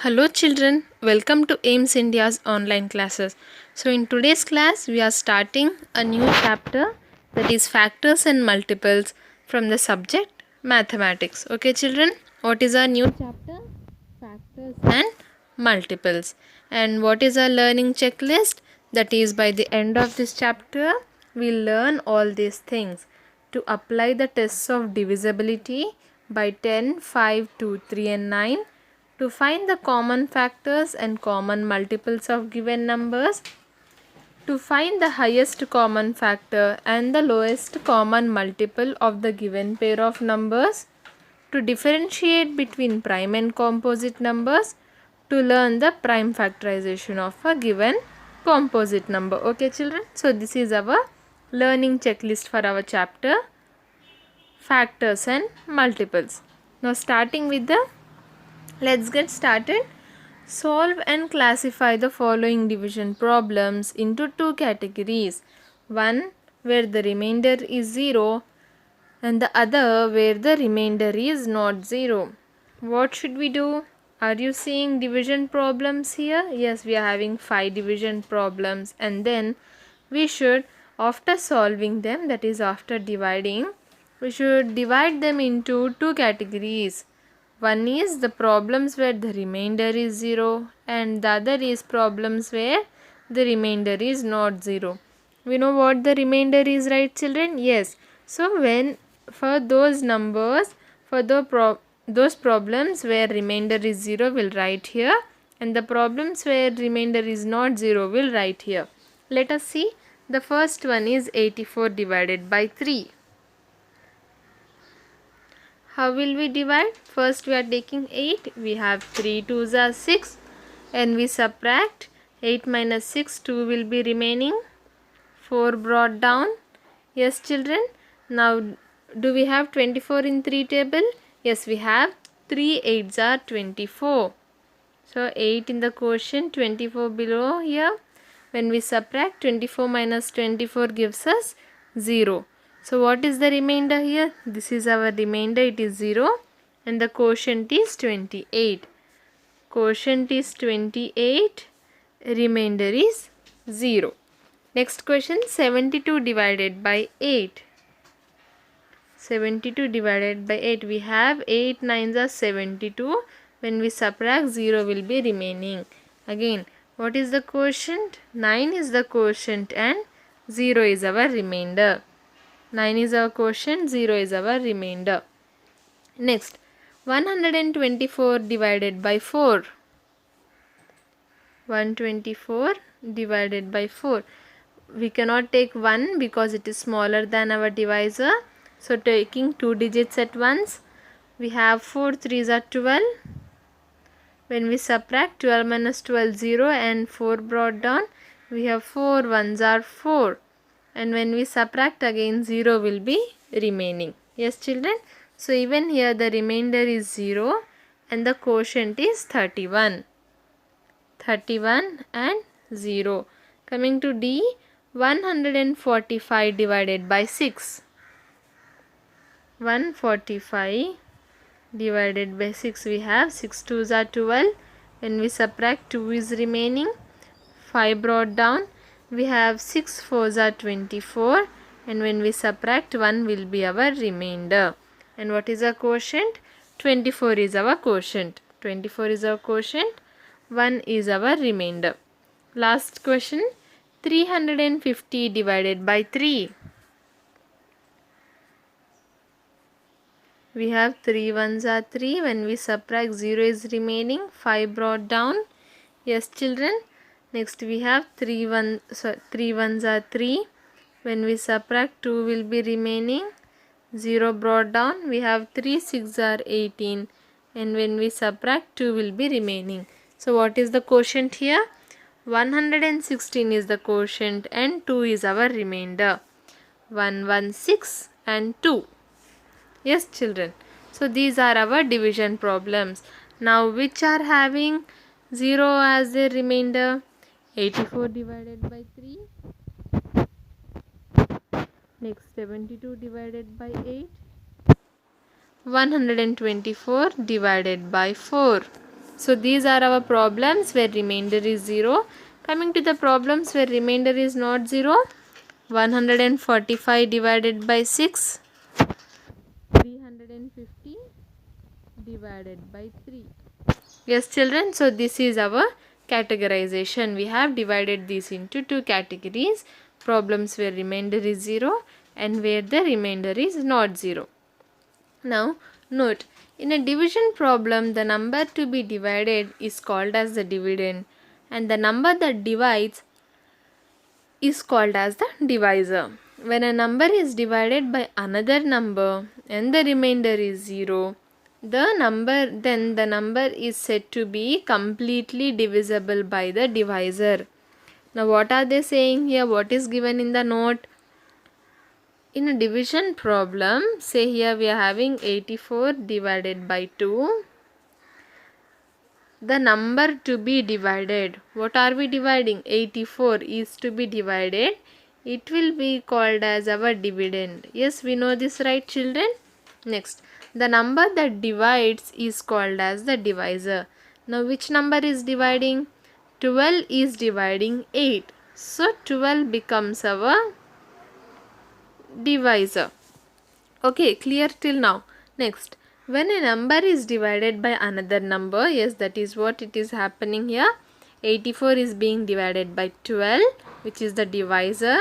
Hello children, welcome to AIMS India's online classes. So in today's class we are starting a new chapter, that is factors and multiples, from the subject mathematics. Okay children, what is our new chapter? Factors and multiples. And what is our learning checklist? That is, by the end of this chapter we learn all these things. To apply the tests of divisibility by 10, 5, 2, 3 and 9, to find the common factors and common multiples of given numbers, to find the highest common factor and the lowest common multiple of the given pair of numbers, to differentiate between prime and composite numbers, to learn the prime factorization of a given composite number. Okay children, so this is our learning checklist for our chapter factors and multiples. Now starting with the, let's get started. Solve and classify the following division problems into two categories. One where the remainder is 0 and the other where the remainder is not 0. What should we do? Are you seeing division problems here? Yes, we are having 5 division problems, and then we should, after solving them, that is after dividing, we should divide them into two categories. One is the problems where the remainder is 0 and the other is problems where the remainder is not 0. We know what the remainder is, right children? Yes. So when for those numbers, for those problems where remainder is 0 will write here, and the problems where remainder is not 0 will write here. Let us see. The first one is 84 divided by 3. How will we divide? First we are taking 8. We have 3 2s are 6 and we subtract 8 minus 6, 2 will be remaining. 4 brought down. Yes children. Now do we have 24 in 3 table? Yes, we have. 3 8s are 24. So 8 in the quotient, 24 below here. When we subtract, 24 minus 24 gives us 0. So what is the remainder here? This is our remainder, it is 0 and the quotient is 28. Quotient is 28, remainder is 0. Next question, 72 divided by 8. 72 divided by 8. We have 8 9s are 72. When we subtract, 0 will be remaining. Again, what is the quotient? 9 is the quotient and 0 is our remainder. 9 is our quotient, 0 is our remainder. Next, 124 divided by 4. 124 divided by 4. We cannot take 1 because it is smaller than our divisor. So taking 2 digits at once, we have 4 3s are 12. When we subtract, 12 minus 12 0 and 4 brought down, we have 4 1s are 4. And when we subtract again, 0 will be remaining. Yes children. So even here the remainder is 0 and the quotient is 31. 31 and 0. Coming to D, 145 divided by 6. 145 divided by 6, we have 6 2s are 12. When we subtract, 2 is remaining. 5 brought down, we have 6 4s are 24 and when we subtract, 1 will be our remainder. And what is our quotient? 24 is our quotient. 24 is our quotient. 1 is our remainder. Last question, 350 divided by 3. We have 3 1s are 3. When we subtract, 0 is remaining. 5 brought down. Yes children. Next we have 3 1s are 3. When we subtract, 2 will be remaining. 0 brought down. We have 3 6 are 18. And when we subtract, 2 will be remaining. So what is the quotient here? 116 is the quotient and 2 is our remainder. 116 and 2. Yes children. So these are our division problems. Now which are having 0 as their remainder? 84 divided by 3. Next, 72 divided by 8. 124 divided by 4. So these are our problems where remainder is 0. Coming to the problems where remainder is not 0, 145 divided by 6, 350 divided by 3. Yes children, so this is our categorization. We have divided these into two categories: problems where remainder is 0 and where the remainder is not 0. Now note, in a division problem the number to be divided is called as the dividend and the number that divides is called as the divisor. When a number is divided by another number and the remainder is 0, then the number is said to be completely divisible by the divisor. Now what are they saying here? What is given in the note? In a division problem, say here we are having 84 divided by 2. The number to be divided, what are we dividing? 84 is to be divided. It will be called as our dividend. Yes, we know this, right children? Next, the number that divides is called as the divisor. Now which number is dividing? 12 is dividing 8. So 12 becomes our divisor. Okay, clear till now. Next, when a number is divided by another number, yes, that is what it is happening here. 84 is being divided by 12, which is the divisor.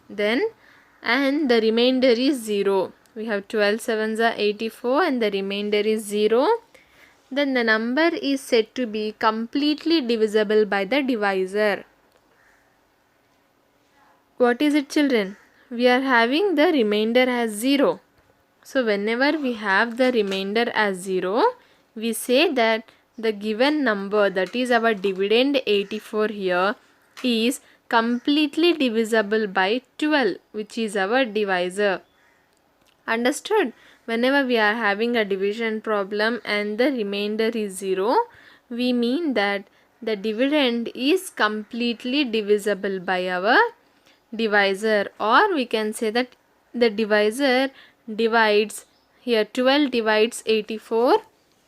Then, and the remainder is 0. We have 12 sevens are 84 and the remainder is 0. Then the number is said to be completely divisible by the divisor. What is it children? We are having the remainder as 0. So whenever we have the remainder as 0, we say that the given number, that is our dividend 84 here, is completely divisible by 12, which is our divisor. Understood? Whenever we are having a division problem and the remainder is 0, we mean that the dividend is completely divisible by our divisor, or we can say that the divisor divides, here 12 divides 84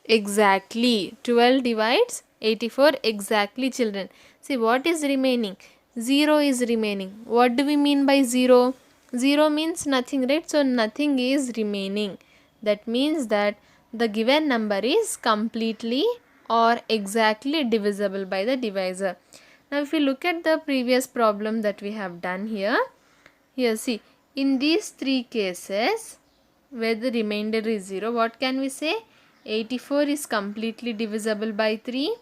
exactly. 12 divides 84 exactly children. See what is remaining? 0 is remaining. What do we mean by 0? 0 means nothing, right? So nothing is remaining. That means that the given number is completely or exactly divisible by the divisor. Now if we look at the previous problem that we have done here, see, in these three cases where the remainder is 0, what can we say? 84 is completely divisible by 3,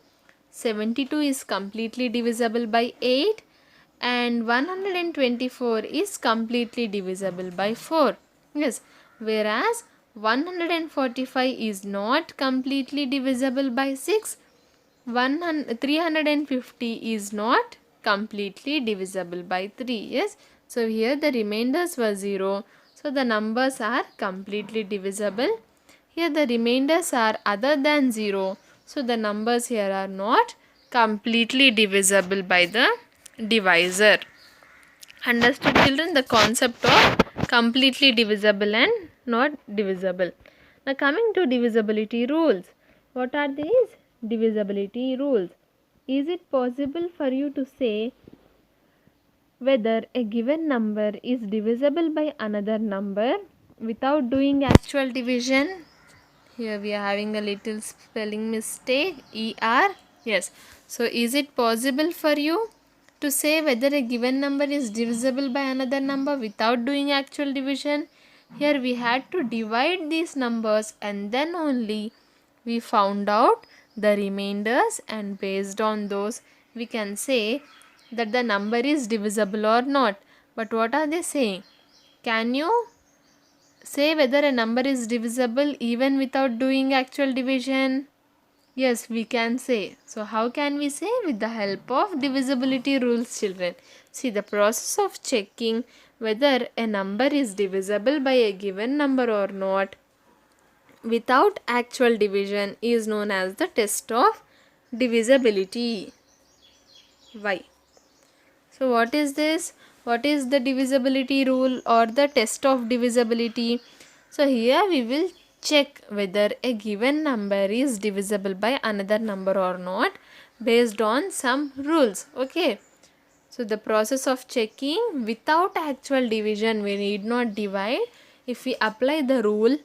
72 is completely divisible by 8 and 124 is completely divisible by 4. Yes, whereas 145 is not completely divisible by 6, 350 is not completely divisible by 3. Yes, so here the remainders were 0, so the numbers are completely divisible. Here the remainders are other than 0, so the numbers here are not completely divisible by the divisor. Understood children, the concept of completely divisible and not divisible. Now coming to divisibility rules. What are these divisibility rules? Is it possible for you to say whether a given number is divisible by another number without doing actual division? Here we are having a little spelling mistake, ER. Yes. So is it possible for you to say whether a given number is divisible by another number without doing actual division? Here we had to divide these numbers and then only we found out the remainders, and based on those we can say that the number is divisible or not. But what are they saying? Can you say whether a number is divisible even without doing actual division? Yes, we can say. So how can we say? With the help of divisibility rules children. See, the process of checking whether a number is divisible by a given number or not without actual division is known as the test of divisibility. Why? So what is this? What is the divisibility rule or the test of divisibility? So here we will check whether a given number is divisible by another number or not based on some rules. Okay. So the process of checking without actual division, we need not divide. If we apply the rule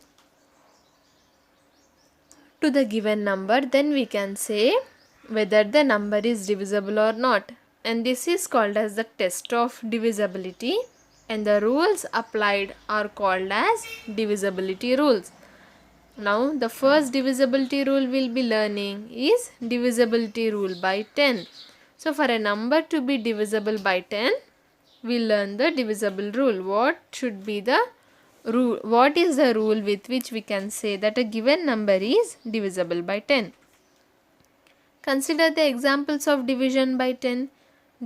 to the given number, then we can say whether the number is divisible or not. And this is called as the test of divisibility, and the rules applied are called as divisibility rules. Now the first divisibility rule we'll be learning is divisibility rule by 10. So for a number to be divisible by 10, we learn the divisible rule. What should be the rule? What is the rule with which we can say that a given number is divisible by 10? Consider the examples of division by 10.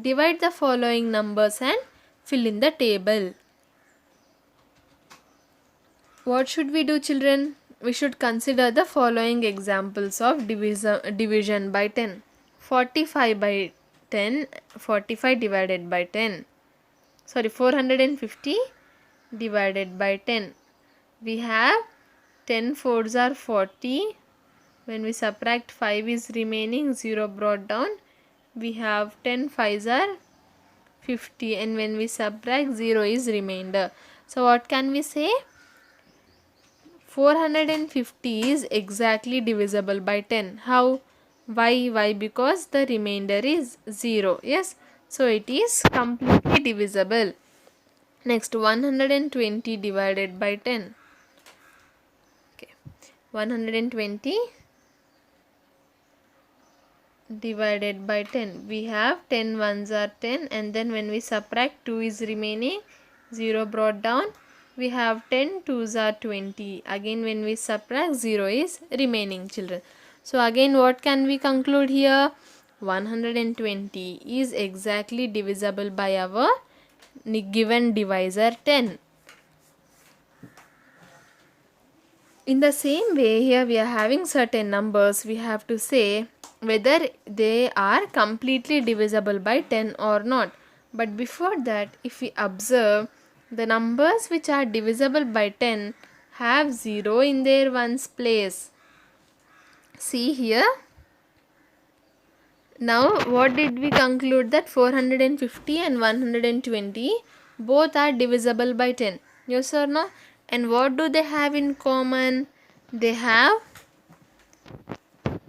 Divide the following numbers and fill in the table. What should we do, children? We should consider the following examples of division by 10. 45 by 10, 45 divided by 10. 450 divided by 10. We have 10 fours are 40. When we subtract 5 is remaining, 0 brought down. We have 10 fives are 50, and when we subtract, 0 is remainder. So what can we say? 450 is exactly divisible by 10. How? Why? Because the remainder is 0. Yes. So it is completely divisible. Next, 120 divided by 10. Okay. 120 divided by 10. We have 10 ones are 10, and then when we subtract, 2 is remaining, 0 brought down. We have 10 twos are 20. Again when we subtract, 0 is remaining, children. So again what can we conclude here? 120 is exactly divisible by our given divisor 10. In the same way, here we are having certain numbers. We have to say whether they are completely divisible by 10 or not. But before that, if we observe, the numbers which are divisible by 10 have 0 in their ones place. See here. Now what did we conclude? That 450 and 120 both are divisible by 10. Yes or no? And what do they have in common? They have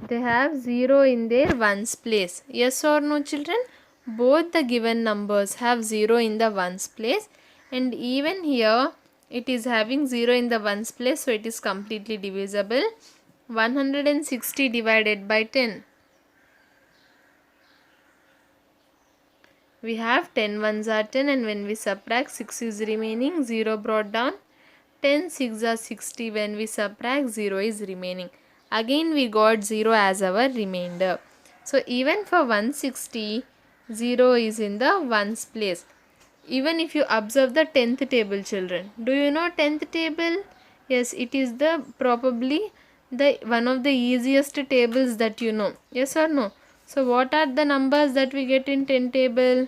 0 in their ones place. Yes or no, children? Both the given numbers have 0 in the ones place, and even here it is having 0 in the ones place, so it is completely divisible. 160 divided by 10. We have 10 ones are 10, and when we subtract, 6 is remaining, 0 brought down. 10 6 are 60, when we subtract, 0 is remaining. Again we got 0 as our remainder. So even for 160, 0 is in the ones place. Even if you observe the 10th table, children, do you know 10th table? Yes, it is the probably the one of the easiest tables that you know. Yes or no? So what are the numbers that we get in 10 table?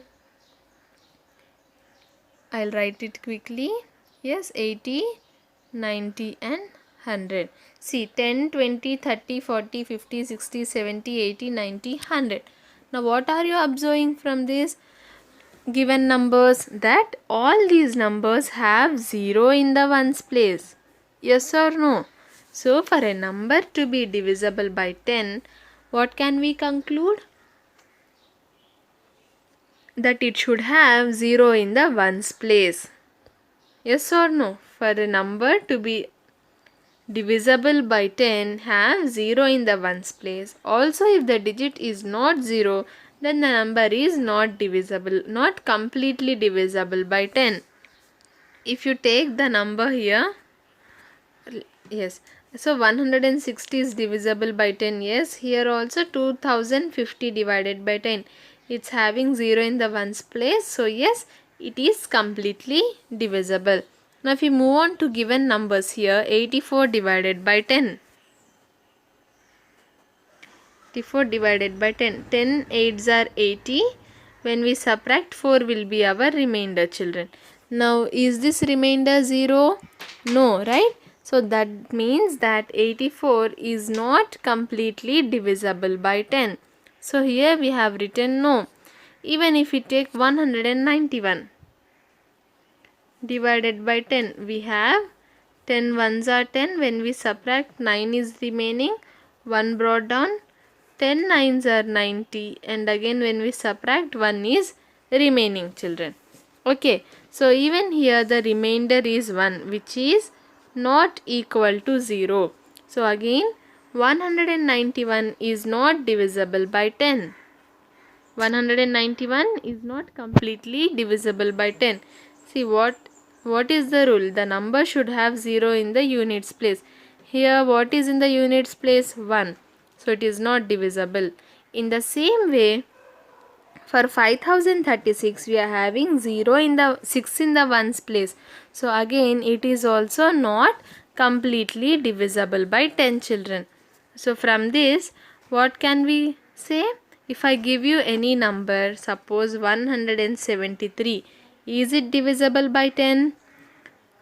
I'll write it quickly. Yes, 80, 90 and 100. See, 10, 20, 30, 40, 50, 60, 70, 80, 90, 100. Now what are you observing from this given numbers? That all these numbers have 0 in the ones place. Yes or no? So for a number to be divisible by 10, what can we conclude? That it should have 0 in the ones place. Yes or no? For a number to be divisible by 10, have 0 in the ones place. Also, if the digit is not 0, then the number is not divisible, not completely divisible by 10. If you take the number here, yes, so 160 is divisible by 10. Yes, here also 2050 divided by 10. It's having 0 in the ones place. So yes, it is completely divisible. Now if we move on to given numbers here, 84 divided by 10. 84 divided by 10. 10 8s are 80. When we subtract, 4 will be our remainder, children. Now is this remainder 0? No, right? So that means that 84 is not completely divisible by 10. So here we have written no. Even if we take 191 divided by 10, we have 10 ones are 10. When we subtract, 9 is remaining. 1 brought down. 10 nines are 90. And again when we subtract, 1 is remaining, children. Okay. So even here the remainder is 1, which is not equal to 0. So again 191 is not divisible by 10. 191 is not completely divisible by 10. See what is the rule? The number should have 0 in the units place. Here what is in the units place? 1. So it is not divisible. In the same way, for 5036 we are having 0 in the 6 in the ones place. So again it is also not completely divisible by 10, children. So from this what can we say? If I give you any number, suppose 173, is it divisible by 10?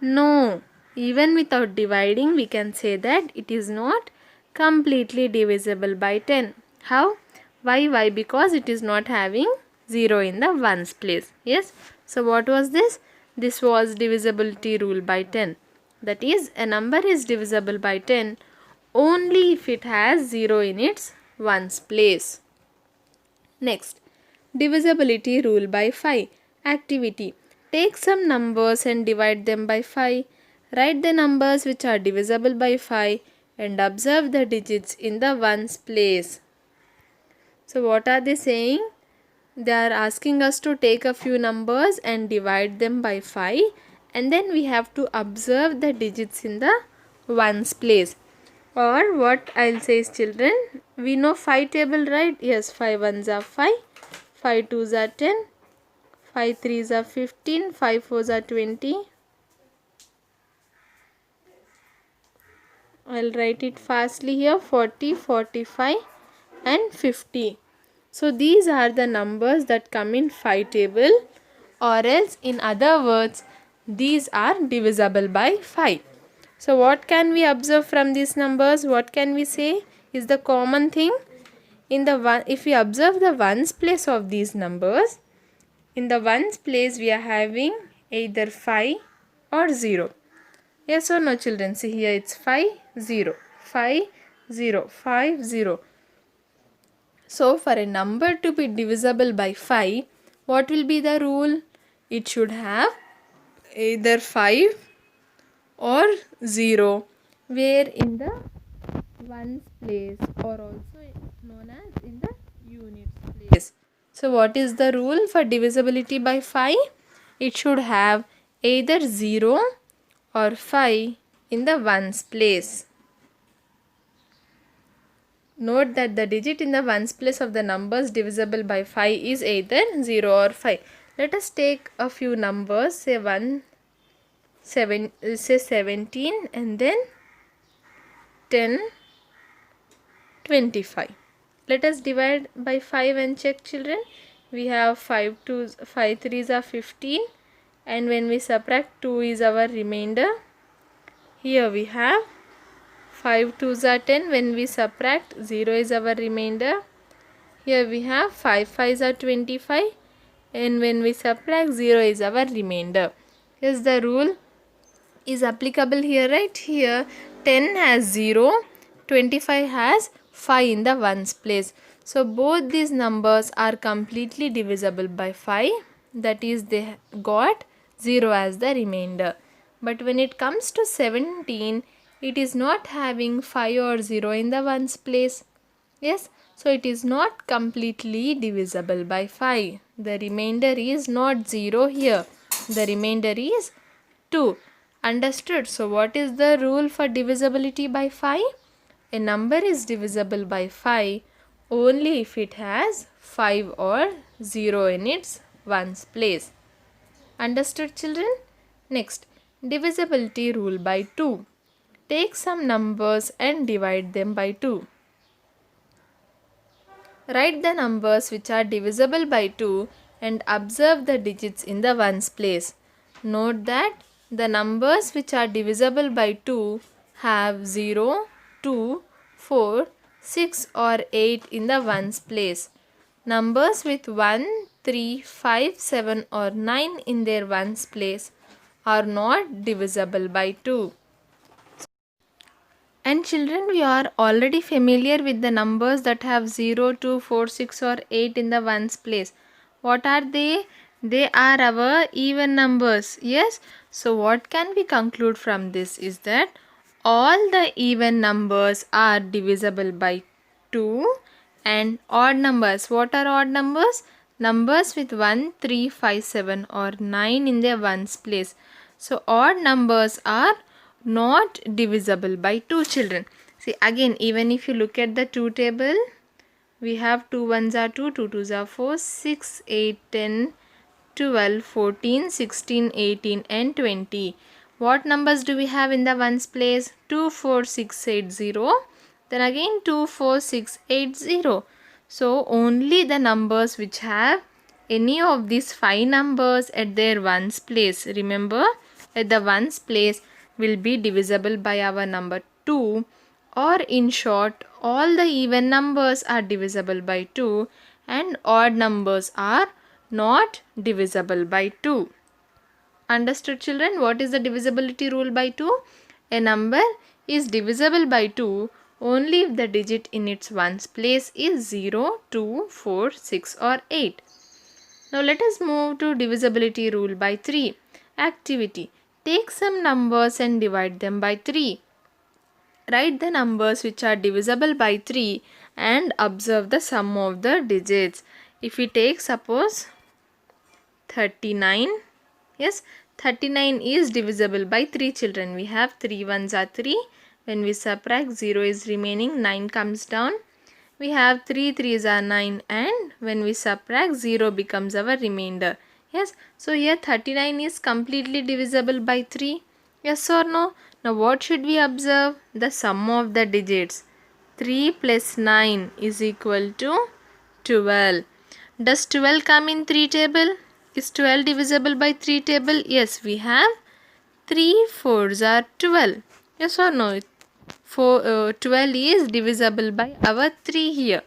No. Even without dividing we can say that it is not completely divisible by 10. How? Why? Because it is not having 0 in the ones place. Yes. So what was this? This was divisibility rule by 10. That is, a number is divisible by 10 only if it has 0 in its ones place. Next, divisibility rule by 5. Activity. Take some numbers and divide them by 5. Write the numbers which are divisible by 5 and observe the digits in the ones place. So what are they saying? They are asking us to take a few numbers and divide them by 5, and then we have to observe the digits in the ones place. Or what I'll say is, children, we know 5 table, right? Yes, 5 ones are 5, 5 twos are 10, 5 threes are 15, 5 fours are 20. I'll write it fastly here, 40, 45 and 50. So these are the numbers that come in 5 table, or else in other words, these are divisible by 5. So what can we observe from these numbers? What can we say is the common thing? In the one, if we observe the ones place of these numbers, in the ones place we are having either 5 or 0. Yes or no, children? See here, it's 5, 0, 5, 0, 5, 0. So for a number to be divisible by 5, what will be the rule? It should have either 5 or 0, where in the ones place, or also known as in the units place. So what is the rule for divisibility by 5? It should have either 0 or 5 in the ones place. Note that the digit in the ones place of the numbers divisible by 5 is either 0 or 5. Let us take a few numbers, say 17 and then 10, 25. Let us divide by 5 and check, children. We have 5 threes are 15, and when we subtract, 2 is our remainder. Here we have 5 twos are 10. When we subtract, 0 is our remainder. Here we have 5 fives are 25, and when we subtract, 0 is our remainder. Yes, the rule is applicable here, right? Here 10 has 0, 25 has 5 in the ones place. So both these numbers are completely divisible by 5. That is, they got 0 as the remainder. But when it comes to 17, it is not having 5 or 0 in the ones place. Yes, so it is not completely divisible by 5. The remainder is not 0 here. The remainder is 2. Understood? So what is the rule for divisibility by 5? A number is divisible by 5 only if it has 5 or 0 in its ones place. Understood, children? Next, divisibility rule by 2. Take some numbers and divide them by 2. Write the numbers which are divisible by 2 and observe the digits in the ones place. Note that the numbers which are divisible by 2 have 0, 2, 4, 6 or 8 in the ones place. Numbers with 1, 3, 5, 7 or 9 in their ones place are not divisible by 2. And children, we are already familiar with the numbers that have 0, 2, 4, 6 or 8 in the ones place. What are they? They are our even numbers. Yes. So what can we conclude from this is that all the even numbers are divisible by 2, and odd numbers. What are odd numbers? Numbers with 1, 3, 5, 7 or 9 in their ones place. So odd numbers are not divisible by 2, children. See, again, even if you look at the 2 table, we have 2 ones are 2, 2 twos are 4, 6, 8, 10, 12, 14, 16, 18 and 20. What numbers do we have in the ones place? 2, 4, 6, 8, 0. Then again 2, 4, 6, 8, 0. So only the numbers which have any of these 5 numbers at their ones place. Remember, at the ones place will be divisible by our number 2, or in short, all the even numbers are divisible by 2 and odd numbers are not divisible by 2. Understood, children? What is the divisibility rule by 2? A number is divisible by 2 only if the digit in its ones place is 0, 2, 4, 6 or 8. Now let us move to divisibility rule by 3. Activity. Take some numbers and divide them by 3. Write the numbers which are divisible by 3 and observe the sum of the digits. If we take suppose 39, yes, 39 is divisible by 3, children. We have 3 ones are 3. When we subtract, 0 is remaining, 9 comes down. We have 3 threes are 9, and when we subtract, 0 becomes our remainder. Yes, so here 39 is completely divisible by 3. Yes or no? Now what should we observe? The sum of the digits. 3 plus 9 is equal to 12. Does 12 come in 3 table? Is 12 divisible by 3 table? Yes, we have 3 fours are 12. Yes or no? 12 is divisible by our 3 here.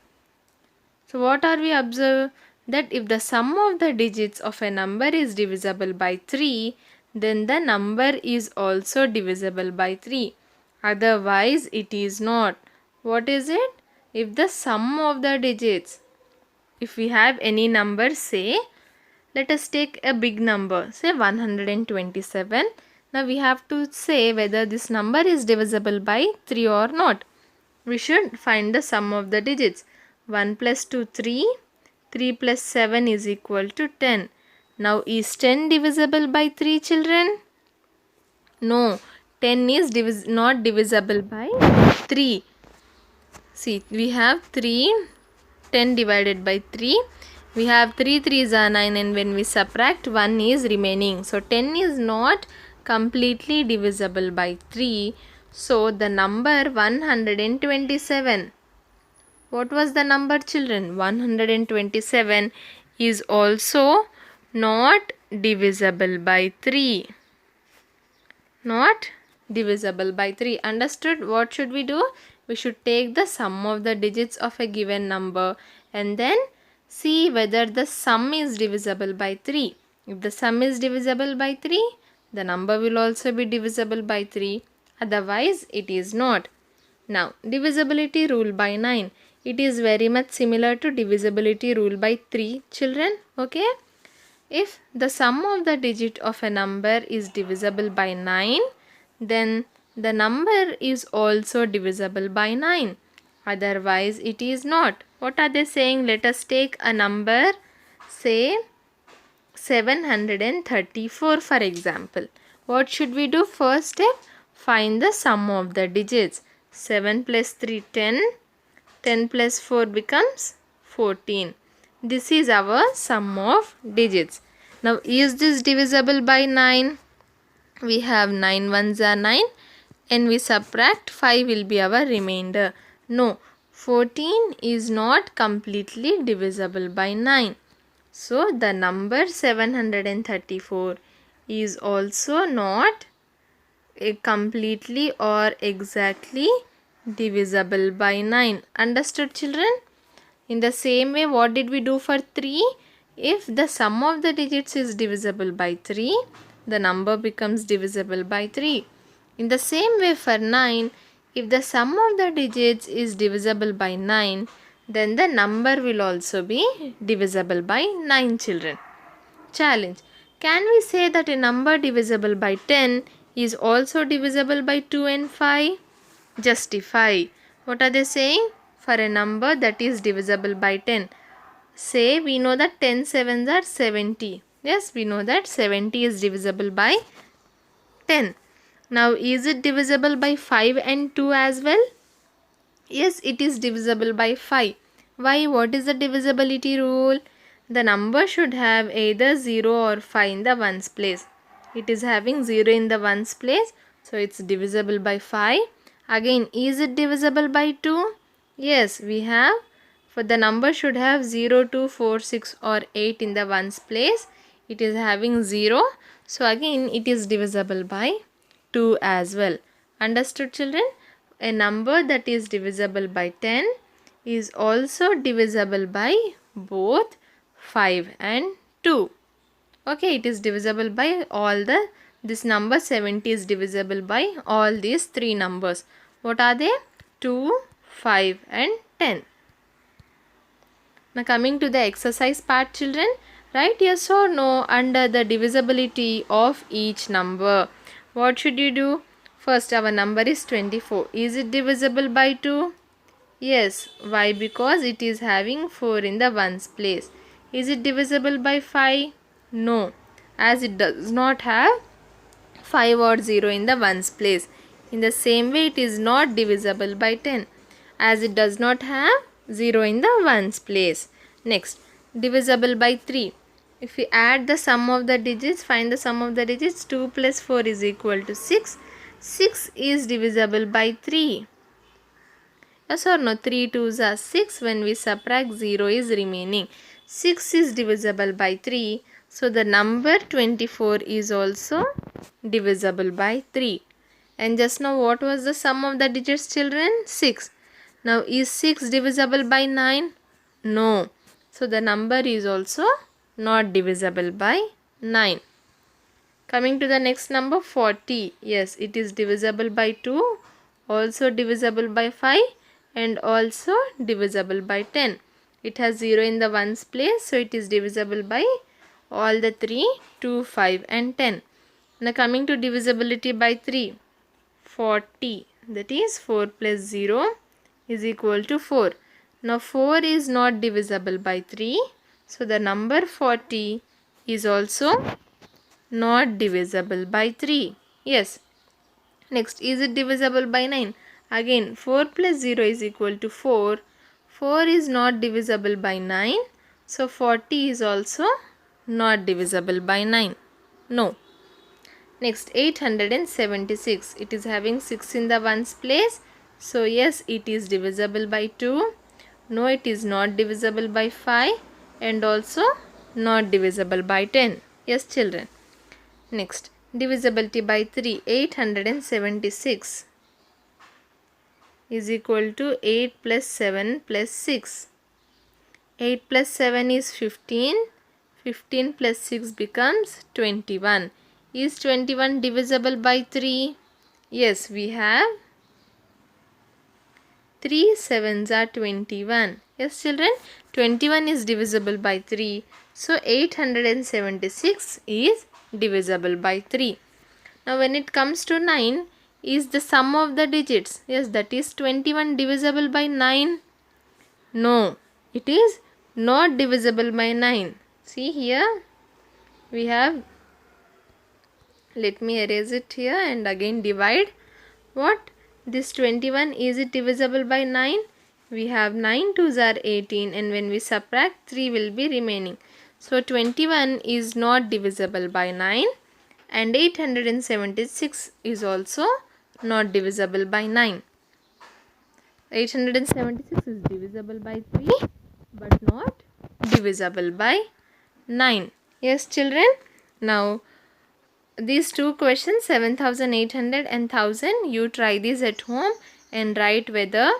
So what are we observe? That if the sum of the digits of a number is divisible by 3, then the number is also divisible by 3. Otherwise, it is not. What is it? If the sum of the digits, if we have any number, say, let us take a big number, say 127. Now we have to say whether this number is divisible by 3 or not. We should find the sum of the digits. 1 plus 2, 3. 3 plus 7 is equal to 10. Now is 10 divisible by 3, children? No, 10 is not divisible by 3. See, we have 3, 10 divided by 3. We have 3 threes are 9, and when we subtract, 1 is remaining. So 10 is not completely divisible by 3. So the number 127. What was the number, children? 127 is also not divisible by 3. Not divisible by 3. Understood? What should we do? We should take the sum of the digits of a given number and then see whether the sum is divisible by 3. If the sum is divisible by 3, the number will also be divisible by 3. Otherwise, it is not. Now, divisibility rule by 9. It is very much similar to divisibility rule by 3, children. Okay? If the sum of the digit of a number is divisible by 9, then the number is also divisible by 9. Otherwise, it is not. What are they saying? Let us take a number, say 734 for example. What should we do? First step, find the sum of the digits. 7 plus 3, 10. 10 plus 4 becomes 14. This is our sum of digits. Now, is this divisible by 9? We have 9 ones are 9, and we subtract, 5 will be our remainder. No, 14 is not completely divisible by 9. So, the number 734 is also not completely or exactly divisible by 9. Understood, children? In the same way, what did we do for 3? If the sum of the digits is divisible by 3, the number becomes divisible by 3. In the same way for 9, if the sum of the digits is divisible by 9, then the number will also be divisible by 9, children. Challenge. Can we say that a number divisible by 10 is also divisible by 2 and 5? Justify. What are they saying? For a number that is divisible by 10. Say we know that 10 sevens are 70. Yes, we know that 70 is divisible by 10. Now is it divisible by 5 and 2 as well? Yes, it is divisible by 5. Why? What is the divisibility rule? The number should have either 0 or 5 in the ones place. It is having 0 in the ones place, so it's divisible by 5. Again, is it divisible by 2? Yes, we have. For the number should have 0, 2, 4, 6 or 8 in the ones place. It is having 0. So again, it is divisible by 2 as well. Understood, children? A number that is divisible by 10 is also divisible by both 5 and 2. Okay, it is divisible by all this number 70 is divisible by all these three numbers. What are they? 2, 5 and 10. Now coming to the exercise part, children, write yes or no under the divisibility of each number. What should you do? First, our number is 24. Is it divisible by 2? Yes. Why? Because it is having 4 in the ones place. Is it divisible by 5? No, as it does not have 5 or 0 in the ones place. In the same way, it is not divisible by 10, as it does not have 0 in the ones place. Next, divisible by 3. If we add the sum of the digits, find the sum of the digits. 2 plus 4 is equal to 6. 6 is divisible by 3. Yes or no? 3 2s are 6. When we subtract, 0 is remaining. 6 is divisible by 3. So the number 24 is also divisible by 3. And just now what was the sum of the digits, children? 6. Now is 6 divisible by 9? No. So the number is also not divisible by 9. Coming to the next number, 40. Yes, it is divisible by 2, also divisible by 5 and also divisible by 10. It has 0 in the ones place, so it is divisible by all the 3, 2, 5 and 10. Now coming to divisibility by 3. 40, that is 4 plus 0 is equal to 4. Now 4 is not divisible by 3, so the number 40 is also not divisible by 3. Yes. Next, is it divisible by 9? Again, 4 plus 0 is equal to 4. 4 is not divisible by 9. So 40 is also not divisible by 9. No. Next, 876. It is having 6 in the ones place. So yes, it is divisible by 2. No, it is not divisible by 5 and also not divisible by 10. Yes, children. Next, divisibility by 3. 876 is equal to 8 plus 7 plus 6. 8 plus 7 is 15. 15 plus 6 becomes 21. Is 21 divisible by 3? Yes, we have 3 sevens are 21. Yes, children, 21 is divisible by 3. So 876 is divisible by 3. Now when it comes to 9, is the sum of the digits? Yes, that is 21 divisible by 9? No, it is not divisible by 9. See here, we have, let me erase it here and again divide. What? This 21, is it divisible by 9? We have 9 2s are 18 and when we subtract, 3 will be remaining. So 21 is not divisible by 9 and 876 is also not divisible by 9. 876 is divisible by 3 but not divisible by 9. Yes, children. Now these two questions, 7,800 and 1000, you try these at home and write whether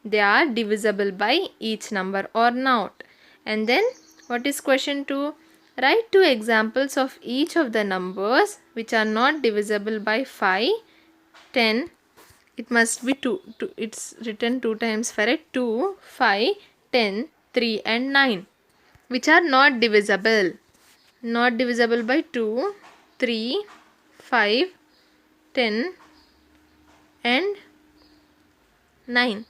they are divisible by each number or not. And then what is question 2? Write 2 examples of each of the numbers which are not divisible by 5, 10. It must be 2. It's written 2 times for it. 2, 5, 10, 3 and 9. Which are not divisible. Not divisible by 2, 3, 5, 10 and 9.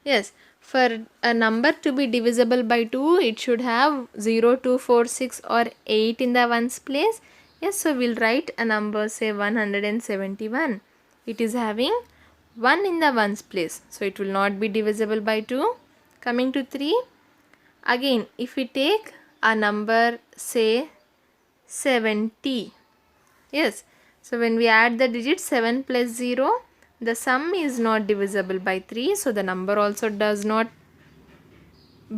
Yes, for a number to be divisible by 2, it should have 0, 2, 4, 6 or 8 in the ones place. Yes, so we'll write a number, say 171. It is having 1 in the ones place, so it will not be divisible by 2. Coming to 3, again if we take a number, say 70. Yes, so when we add the digits 7 plus 0, the sum is not divisible by 3, so the number also does not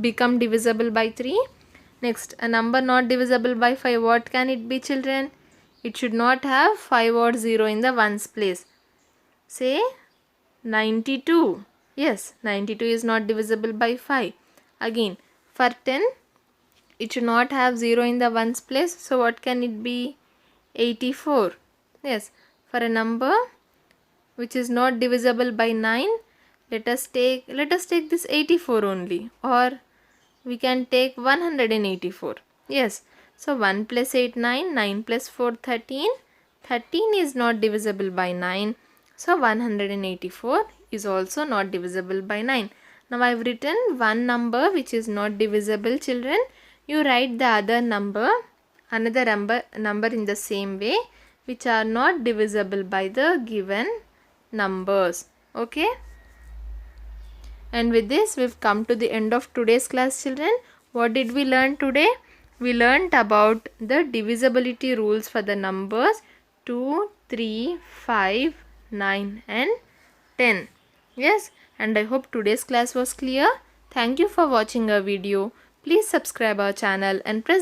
become divisible by 3. Next, a number not divisible by 5, what can it be, children? It should not have 5 or 0 in the ones place. Say 92. Yes, 92 is not divisible by 5. Again, for 10, it should not have 0 in the ones place, so what can it be? 84. Yes, for a number which is not divisible by 9, let us take this 84 only, or we can take 184. Yes, so 1 plus 8, 9, 9 plus 4, 13. 13 is not divisible by 9, so 184 is also not divisible by 9. Now I have written one number which is not divisible, children. You write the other number, another number in the same way, which are not divisible by the given numbers. Okay, and with this we've come to the end of today's class, children. What did we learn today? We learnt about the divisibility rules for the numbers 2, 3, 5, 9 and 10. Yes, and I hope today's class was clear. Thank you for watching our video. Please subscribe our channel and press